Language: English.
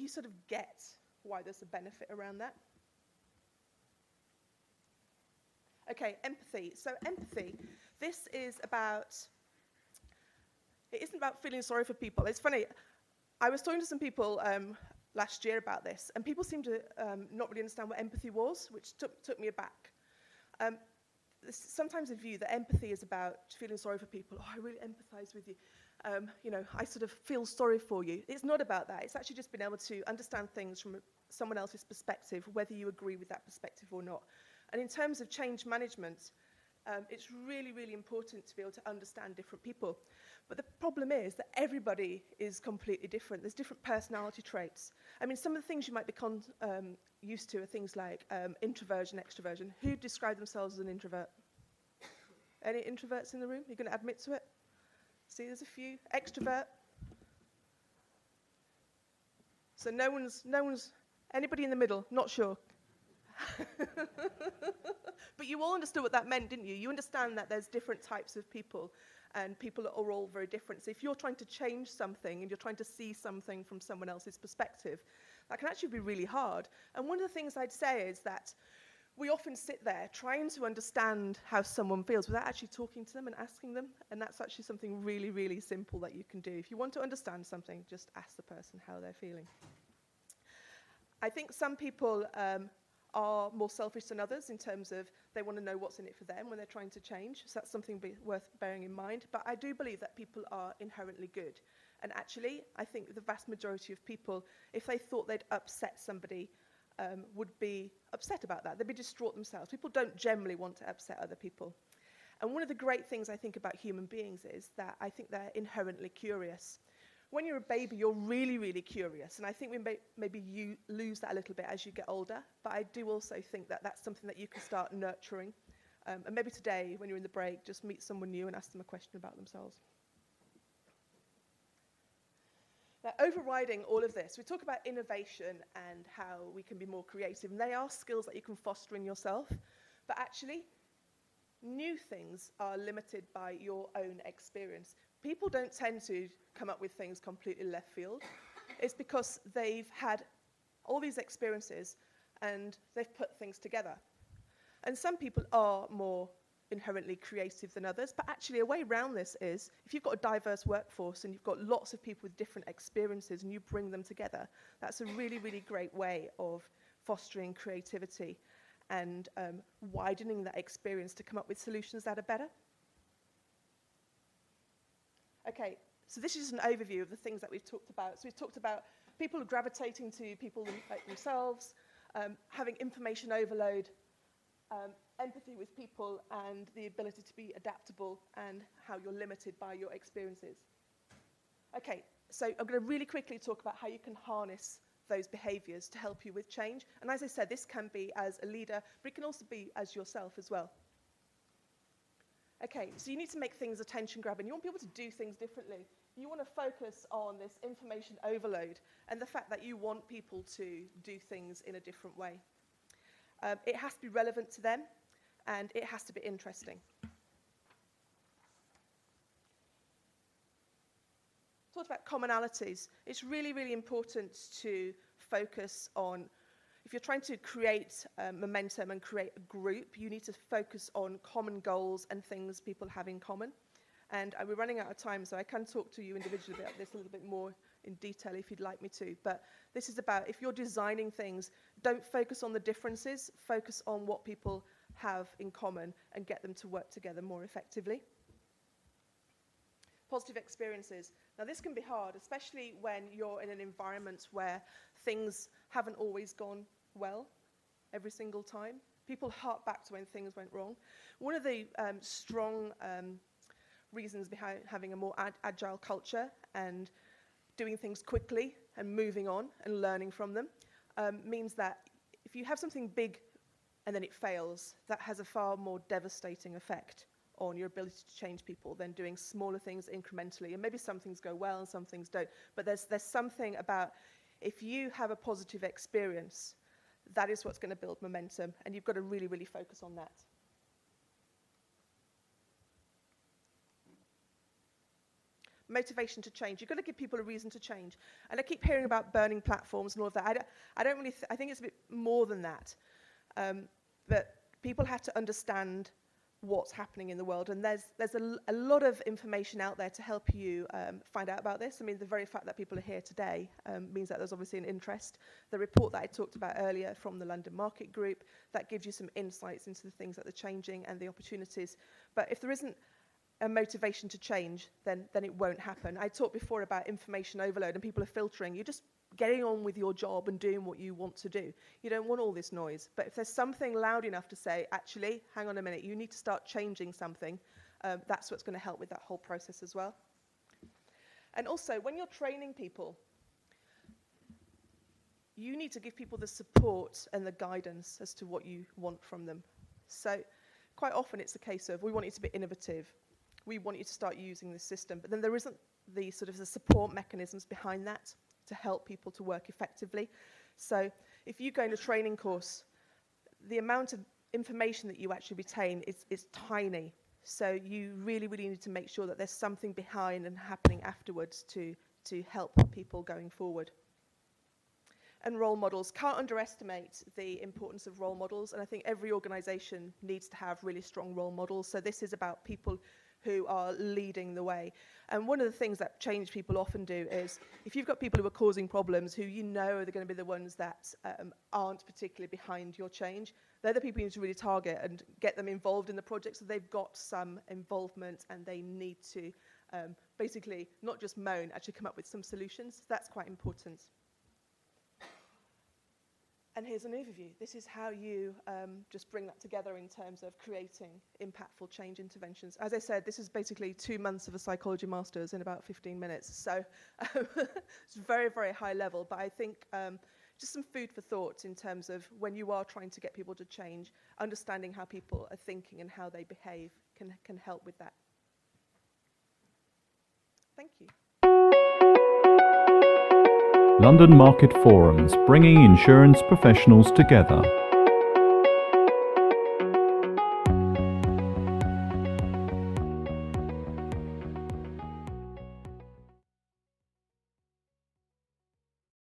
sort of get why there's a benefit around that. Okay, empathy. So empathy, this is about, it isn't about feeling sorry for people. It's funny, I was talking to some people last year about this, and people seem to not really understand what empathy was, which took me aback. Sometimes a view that empathy is about feeling sorry for people. Oh, I really empathize with you. You know, I sort of feel sorry for you. It's not about that. It's actually just being able to understand things from someone else's perspective, whether you agree with that perspective or not. And in terms of change management, it's really, really important to be able to understand different people. But the problem is that everybody is completely different. There's different personality traits. I mean, some of the things you might be used to are things like introversion, extroversion. Who describe themselves as an introvert? Any introverts in the room? You're going to admit to it? See, there's a few. Extrovert. So no one's, anybody in the middle? Not sure. But you all understood what that meant, didn't you? You understand that there's different types of people, and people are all very different. So if you're trying to change something and you're trying to see something from someone else's perspective, that can actually be really hard. And one of the things I'd say is that we often sit there trying to understand how someone feels without actually talking to them and asking them. And that's actually something really, really simple that you can do. If you want to understand something, just ask the person how they're feeling. I think some people are more selfish than others in terms of they want to know what's in it for them when they're trying to change. So that's something worth bearing in mind. But I do believe that people are inherently good. And actually, I think the vast majority of people, if they thought they'd upset somebody, would be upset about that. They'd be distraught themselves. People don't generally want to upset other people. And one of the great things I think about human beings is that I think they're inherently curious. When you're a baby, you're really, really curious. And I think maybe you lose that a little bit as you get older. But I do also think that that's something that you can start nurturing. And maybe today, when you're in the break, just meet someone new and ask them a question about themselves. Now, overriding all of this, we talk about innovation and how we can be more creative. And they are skills that you can foster in yourself. But actually, new things are limited by your own experience. People don't tend to come up with things completely left field. It's because they've had all these experiences and they've put things together. And some people are more inherently creative than others, but actually a way around this is if you've got a diverse workforce and you've got lots of people with different experiences and you bring them together, that's a really, really great way of fostering creativity and widening that experience to come up with solutions that are better. Okay, so this is an overview of the things that we've talked about. So we've talked about people gravitating to people like themselves, having information overload, empathy with people, and the ability to be adaptable, and how you're limited by your experiences. Okay, so I'm going to really quickly talk about how you can harness those behaviors to help you with change. And as I said, this can be as a leader, but it can also be as yourself as well. Okay, so you need to make things attention-grabbing. You want people to do things differently. You want to focus on this information overload and the fact that you want people to do things in a different way. It has to be relevant to them, and it has to be interesting. Talked about commonalities. It's really, really important to focus on, if you're trying to create momentum and create a group, you need to focus on common goals and things people have in common. And we're running out of time, so I can talk to you individually about this a little bit more in detail if you'd like me to. But this is about, if you're designing things, don't focus on the differences, focus on what people have in common and get them to work together more effectively. Positive experiences. Now, this can be hard, especially when you're in an environment where things haven't always gone well every single time. People hark back to when things went wrong. One of the strong reasons behind having a more agile culture and doing things quickly and moving on and learning from them means that if you have something big and then it fails, that has a far more devastating effect on your ability to change people than doing smaller things incrementally. And maybe some things go well and some things don't. But there's something about, if you have a positive experience, that is what's going to build momentum, and you've got to really, really focus on that. motivation to change. You've got to give people a reason to change. And I keep hearing about burning platforms and all of that. I don't really, I think it's a bit more than that. But people have to understand what's happening in the world, and there's a lot of information out there to help you find out about this. I mean, the very fact that people are here today means that there's obviously an interest. The report that I talked about earlier from the London Market Group, that gives you some insights into the things that are changing and the opportunities. But if there isn't a motivation to change, then it won't happen. I talked before about information overload, and people are filtering. You're just getting on with your job and doing what you want to do. You don't want all this noise. But if there's something loud enough to say, actually, hang on a minute, you need to start changing something, that's what's going to help with that whole process as well. And also, when you're training people, you need to give people the support and the guidance as to what you want from them. So quite often it's a case of, we want you to be innovative. We want you to start using this system. But then there isn't the sort of the support mechanisms behind that to help people to work effectively. So if you go in a training course, the amount of information that you actually retain is tiny. So you really, really need to make sure that there's something behind and happening afterwards to help people going forward. And role models. Can't underestimate the importance of role models, and I think every organization needs to have really strong role models. So this is about people who are leading the way. And one of the things that change people often do is, if you've got people who are causing problems, who you know are going to be the ones that aren't particularly behind your change, they're the people you need to really target and get them involved in the project so they've got some involvement and they need to basically not just moan, actually come up with some solutions. That's quite important. And here's an overview. This is how you just bring that together in terms of creating impactful change interventions. As I said, this is basically 2 months of a psychology master's in about 15 minutes. So it's very, very high level. But I think just some food for thought in terms of when you are trying to get people to change, understanding how people are thinking and how they behave can help with that. Thank you. London Market Forums, bringing insurance professionals together.